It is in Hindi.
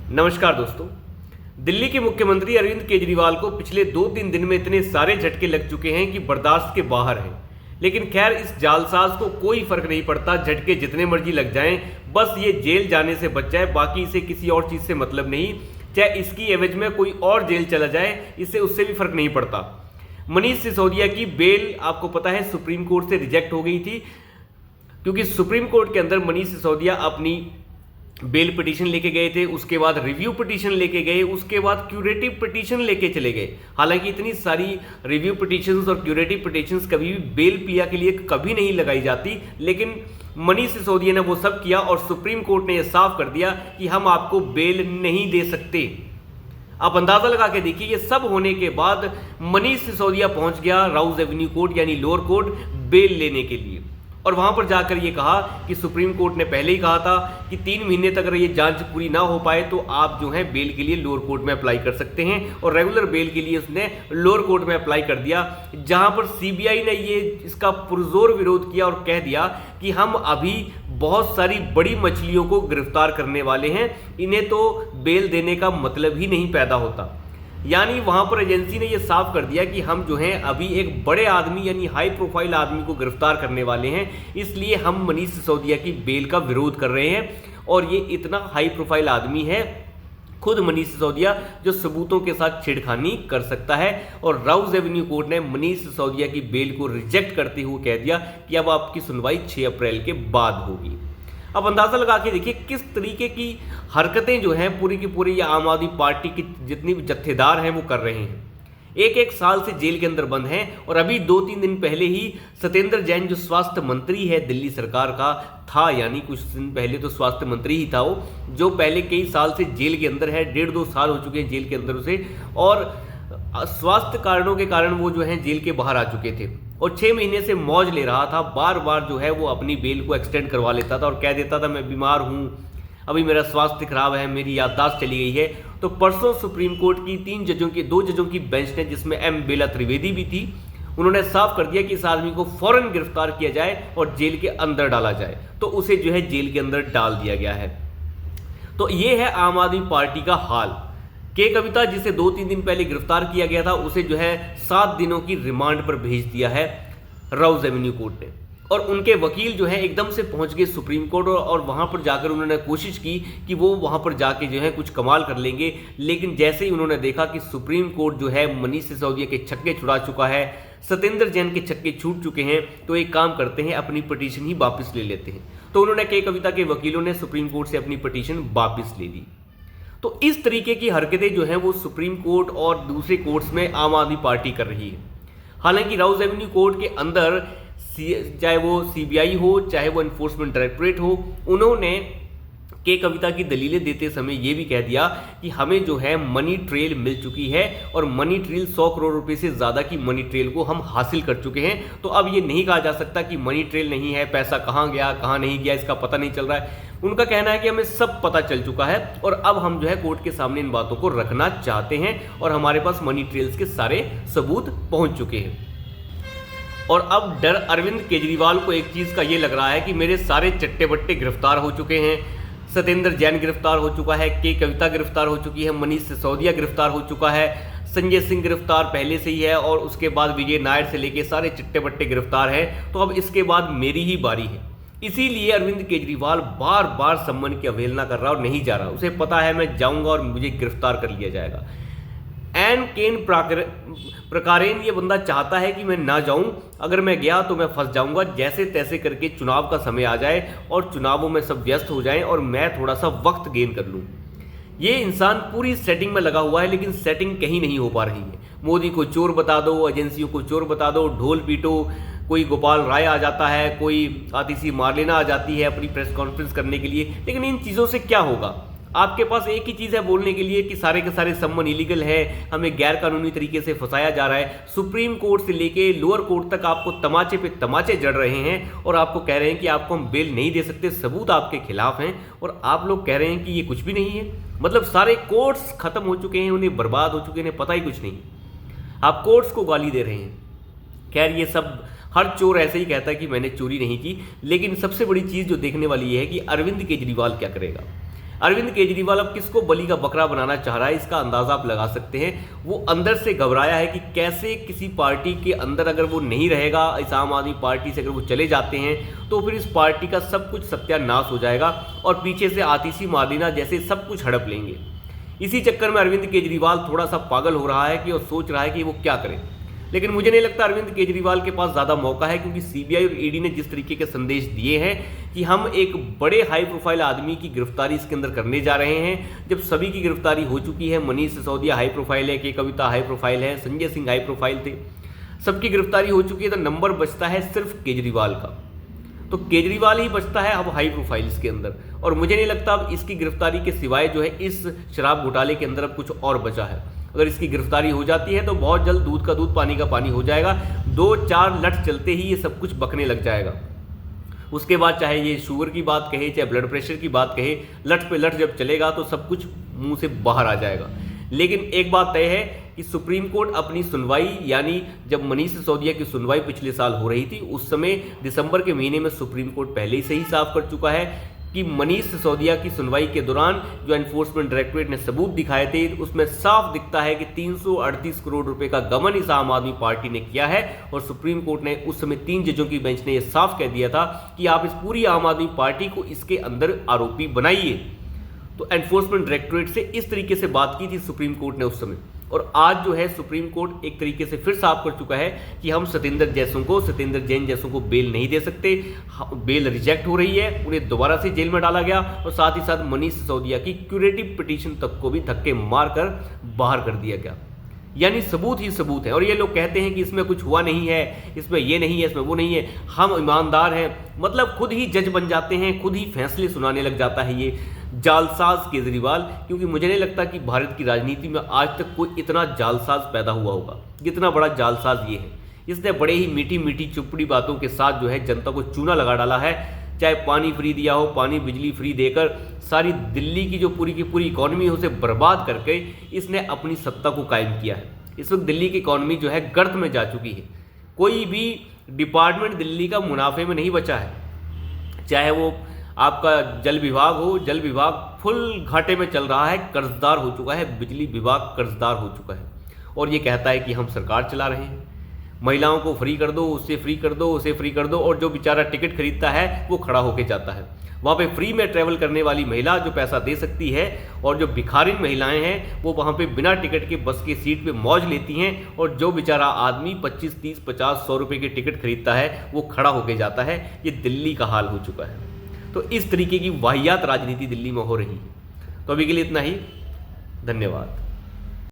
नमस्कार दोस्तों। दिल्ली के मुख्यमंत्री अरविंद केजरीवाल को पिछले 2-3 दिन में इतने सारे झटके लग चुके हैं कि बर्दाश्त के बाहर हैं। लेकिन खैर, इस जालसाज को कोई फर्क नहीं पड़ता, झटके जितने मर्जी लग जाएं, बस ये जेल जाने से बच जाए, बाकी इसे किसी और चीज़ से मतलब नहीं। चाहे इसकी एवज में कोई और जेल चला जाए, इससे उससे भी फर्क नहीं पड़ता। मनीष सिसोदिया की बेल आपको पता है सुप्रीम कोर्ट से रिजेक्ट हो गई थी, क्योंकि सुप्रीम कोर्ट के अंदर मनीष सिसोदिया अपनी बेल पिटीशन लेके गए थे, उसके बाद रिव्यू पिटीशन लेके गए, उसके बाद क्यूरेटिव पिटीशन लेके चले गए। हालांकि इतनी सारी रिव्यू पिटीशंस और क्यूरेटिव पिटीशंस कभी भी बेल पिया के लिए कभी नहीं लगाई जाती, लेकिन मनीष सिसोदिया ने वो सब किया और सुप्रीम कोर्ट ने यह साफ कर दिया कि हम आपको बेल नहीं दे सकते। आप अंदाजा लगा के देखिए, ये सब होने के बाद मनीष सिसोदिया पहुंच गया राउज एवेन्यू कोर्ट यानी लोअर कोर्ट बेल लेने के लिए, और वहां पर जाकर ये कहा कि सुप्रीम कोर्ट ने पहले ही कहा था कि 3 महीने तक अगर ये जांच पूरी ना हो पाए तो आप जो है बेल के लिए लोअर कोर्ट में अप्लाई कर सकते हैं, और रेगुलर बेल के लिए उसने लोअर कोर्ट में अप्लाई कर दिया, जहां पर सीबीआई ने ये इसका पुरजोर विरोध किया और कह दिया कि हम अभी बहुत सारी बड़ी मछलियों को गिरफ्तार करने वाले हैं, इन्हें तो बेल देने का मतलब ही नहीं पैदा होता। यानी वहां पर एजेंसी ने यह साफ कर दिया कि हम जो हैं अभी एक बड़े आदमी यानी हाई प्रोफाइल आदमी को गिरफ्तार करने वाले हैं, इसलिए हम मनीष सिसोदिया की बेल का विरोध कर रहे हैं। और ये इतना हाई प्रोफाइल आदमी है खुद मनीष सिसोदिया, जो सबूतों के साथ छेड़खानी कर सकता है, और राउज एवेन्यू कोर्ट ने मनीष सिसोदिया की बेल को रिजेक्ट करते हुए कह दिया कि अब आपकी सुनवाई 6 अप्रैल के बाद होगी। अब अंदाजा लगा के देखिए किस तरीके की हरकतें जो हैं पूरी की पूरी या आम आदमी पार्टी की जितनी भी जत्थेदार हैं वो कर रहे हैं। एक साल से जेल के अंदर बंद हैं, और अभी 2-3 दिन पहले ही सत्येंद्र जैन जो स्वास्थ्य मंत्री है दिल्ली सरकार का था, यानी कुछ दिन पहले तो स्वास्थ्य मंत्री ही था वो, जो पहले कई साल से जेल के अंदर है, 1.5-2 साल हो चुके हैं जेल के अंदर उसे, और स्वास्थ्य कारणों के कारण वो जो है जेल के बाहर आ चुके थे और 6 महीने से मौज ले रहा था। बार बार जो है वो अपनी बेल को एक्सटेंड करवा लेता था और कह देता था मैं बीमार हूँ, अभी मेरा स्वास्थ्य खराब है, मेरी याददाश्त चली गई है। तो परसों सुप्रीम कोर्ट की 2 जजों की बेंच ने, जिसमें एम बेला त्रिवेदी भी थी, उन्होंने साफ कर दिया कि इस आदमी को फौरन गिरफ्तार किया जाए और जेल के अंदर डाला जाए। तो उसे जो है जेल के अंदर डाल दिया गया है। तो ये है आम आदमी पार्टी का हाल। के कविता, जिसे 2-3 दिन पहले गिरफ्तार किया गया था, उसे जो है 7 दिनों की रिमांड पर भेज दिया है राउज एवेन्यू कोर्ट ने, और उनके वकील जो है एकदम से पहुंच गए सुप्रीम कोर्ट, और वहां पर जाकर उन्होंने कोशिश की कि वो वहां पर जाके जो है कुछ कमाल कर लेंगे। लेकिन जैसे ही उन्होंने देखा कि सुप्रीम कोर्ट जो है मनीष सिसोदिया के छक्के छुड़ा चुका है, सत्येंद्र जैन के छक्के छूट चुके हैं, तो एक काम करते हैं, अपनी पिटीशन ही वापस ले लेते हैं। तो उन्होंने के कविता के वकीलों ने सुप्रीम कोर्ट से अपनी पिटीशन वापस ले ली। तो इस तरीके की हरकतें जो हैं वो सुप्रीम कोर्ट और दूसरे कोर्ट्स में आम आदमी पार्टी कर रही है। हालांकि राउज एवेन्यू कोर्ट के अंदर चाहे वो सीबीआई हो, चाहे वो एनफोर्समेंट डायरेक्टरेट हो, उन्होंने के कविता की दलीलें देते समय ये भी कह दिया कि हमें जो है मनी ट्रेल मिल चुकी है, और मनी ट्रेल 100 करोड़ रुपए से ज़्यादा की मनी ट्रेल को हम हासिल कर चुके हैं। तो अब ये नहीं कहा जा सकता कि मनी ट्रेल नहीं है, पैसा कहाँ गया कहाँ नहीं गया इसका पता नहीं चल रहा है। उनका कहना है कि हमें सब पता चल चुका है, और अब हम जो है कोर्ट के सामने इन बातों को रखना चाहते हैं, और हमारे पास मनी ट्रेल्स के सारे सबूत पहुंच चुके हैं। और अब डर अरविंद केजरीवाल को एक चीज़ का ये लग रहा है कि मेरे सारे चट्टे बट्टे गिरफ्तार हो चुके हैं, सत्येंद्र जैन गिरफ्तार हो चुका है, के कविता गिरफ्तार हो चुकी है, मनीष सिसोदिया गिरफ्तार हो चुका है, संजय सिंह गिरफ्तार पहले से ही है, और उसके बाद विजय नायर से लेके सारे चिट्टे बट्टे गिरफ्तार हैं, तो अब इसके बाद मेरी ही बारी है। इसीलिए अरविंद केजरीवाल बार बार सम्मन की अवहेलना कर रहा और नहीं जा रहा। उसे पता है मैं जाऊंगा और मुझे गिरफ्तार कर लिया जाएगा। एन केन प्रकारेण ये बंदा चाहता है कि मैं ना जाऊं, अगर मैं गया तो मैं फंस जाऊंगा, जैसे तैसे करके चुनाव का समय आ जाए और चुनावों में सब व्यस्त हो जाएं और मैं थोड़ा सा वक्त गेन कर लूं। ये इंसान पूरी सेटिंग में लगा हुआ है, लेकिन सेटिंग कहीं नहीं हो पा रही है। मोदी को चोर बता दो, एजेंसियों को चोर बता दो, ढोल पीटो, कोई गोपाल राय आ जाता है, कोई आतिशी मार्लेना आ जाती है अपनी प्रेस कॉन्फ्रेंस करने के लिए। लेकिन इन चीज़ों से क्या होगा? आपके पास एक ही चीज़ है बोलने के लिए कि सारे के सारे सम्मन इलीगल है, हमें गैर कानूनी तरीके से फंसाया जा रहा है। सुप्रीम कोर्ट से लेके लोअर कोर्ट तक आपको तमाचे पे तमाचे जड़ रहे हैं, और आपको कह रहे हैं कि आपको हम बेल नहीं दे सकते, सबूत आपके खिलाफ हैं, और आप लोग कह रहे हैं कि ये कुछ भी नहीं है। मतलब सारे कोर्ट्स खत्म हो चुके हैं, उन्हें बर्बाद हो चुके हैं, उन्हें पता ही कुछ नहीं। आप कोर्ट्स को गाली दे रहे हैं। खैर, ये सब हर चोर ऐसे ही कहता है कि मैंने चोरी नहीं की, लेकिन सबसे बड़ी चीज़ जो देखने वाली ये है कि अरविंद केजरीवाल क्या करेगा। अरविंद केजरीवाल अब किसको बलि का बकरा बनाना चाह रहा है इसका अंदाजा आप लगा सकते हैं। वो अंदर से घबराया है कि कैसे किसी पार्टी के अंदर अगर वो नहीं रहेगा, इस आम आदमी पार्टी से अगर वो चले जाते हैं तो फिर इस पार्टी का सब कुछ सत्यानाश हो जाएगा और पीछे से आतिशी मार्लिना जैसे सब कुछ हड़प लेंगे। इसी चक्कर में अरविंद केजरीवाल थोड़ा सा पागल हो रहा है कि और सोच रहा है कि वो क्या करे। लेकिन मुझे नहीं लगता अरविंद केजरीवाल के पास ज़्यादा मौका है, क्योंकि सीबीआई और ईडी ने जिस तरीके के संदेश दिए हैं कि हम एक बड़े हाई प्रोफाइल आदमी की गिरफ्तारी इसके अंदर करने जा रहे हैं, जब सभी की गिरफ्तारी हो चुकी है। मनीष सिसोदिया हाई प्रोफाइल है, के कविता हाई प्रोफाइल है, संजय सिंह हाई प्रोफाइल थे, सबकी गिरफ्तारी हो चुकी है, तो नंबर बचता है सिर्फ केजरीवाल का। तो केजरीवाल ही बचता है अब हाई प्रोफाइल इसके अंदर, और मुझे नहीं लगता अब इसकी गिरफ्तारी के सिवाय जो है इस शराब घोटाले के अंदर अब कुछ और बचा है। अगर इसकी गिरफ्तारी हो जाती है तो बहुत जल्द दूध का दूध पानी का पानी हो जाएगा। 2-4 लट चलते ही ये सब कुछ बकने लग जाएगा। उसके बाद चाहे ये शुगर की बात कहे, चाहे ब्लड प्रेशर की बात कहे, लट पे लट जब चलेगा तो सब कुछ मुंह से बाहर आ जाएगा। लेकिन एक बात तय है कि सुप्रीम कोर्ट अपनी सुनवाई, यानी जब मनीष सिसोदिया की सुनवाई पिछले साल हो रही थी उस समय दिसंबर के महीने में सुप्रीम कोर्ट पहले ही से ही साफ कर चुका है कि मनीष सिसोदिया की सुनवाई के दौरान जो एनफोर्समेंट डायरेक्टोरेट ने सबूत दिखाए थे उसमें साफ दिखता है कि 338 करोड़ रुपए का गबन इस आम आदमी पार्टी ने किया है। और सुप्रीम कोर्ट ने उस समय 3 जजों की बेंच ने यह साफ कह दिया था कि आप इस पूरी आम आदमी पार्टी को इसके अंदर आरोपी बनाइए। तो एनफोर्समेंट डायरेक्टोरेट से इस तरीके से बात की थी सुप्रीम कोर्ट ने उस समय, और आज जो है सुप्रीम कोर्ट एक तरीके से फिर साफ कर चुका है कि हम सत्येंद्र जैन जैसों को बेल नहीं दे सकते। बेल रिजेक्ट हो रही है, उन्हें दोबारा से जेल में डाला गया, और साथ ही साथ मनीष सिसोदिया की क्यूरेटिव पिटीशन तक को भी धक्के मारकर बाहर कर दिया गया। यानी सबूत ही सबूत है। और ये लोग कहते हैं कि इसमें कुछ हुआ नहीं है, इसमें ये नहीं है, इसमें वो नहीं है, हम ईमानदार हैं, मतलब खुद ही जज बन जाते हैं, खुद ही फैसले सुनाने लग जाता है ये जालसाज केजरीवाल। क्योंकि मुझे नहीं लगता कि भारत की राजनीति में आज तक कोई इतना जालसाज पैदा हुआ होगा जितना बड़ा जालसाज ये है। इसने बड़े ही मीठी मीठी चुपड़ी बातों के साथ जो है जनता को चूना लगा डाला है। चाहे पानी फ्री दिया हो, पानी बिजली फ्री देकर सारी दिल्ली की जो पूरी की पूरी इकॉनमी है उसे बर्बाद करके इसने अपनी सत्ता को कायम किया है। इस वक्त दिल्ली की इकॉनमी जो है गर्त में जा चुकी है, कोई भी डिपार्टमेंट दिल्ली का मुनाफे में नहीं बचा है। चाहे वो आपका जल विभाग हो, जल विभाग फुल घाटे में चल रहा है, कर्जदार हो चुका है, बिजली विभाग कर्जदार हो चुका है, और ये कहता है कि हम सरकार चला रहे हैं। महिलाओं को फ्री कर दो, उससे फ्री कर दो, उसे फ्री कर दो, और जो बेचारा टिकट खरीदता है वो खड़ा होकर जाता है। वहाँ पे फ्री में ट्रैवल करने वाली महिला जो पैसा दे सकती है, और जो भिखारिन महिलाएं हैं वो वहाँ पे बिना टिकट के बस की सीट पे मौज लेती हैं, और जो बेचारा आदमी 25, 30, 50, 100 रुपये की टिकट खरीदता है वो खड़ा होकर जाता है। ये दिल्ली का हाल हो चुका है। तो इस तरीके की वाहियात राजनीति दिल्ली में हो रही है। तो अभी के लिए इतना ही, धन्यवाद।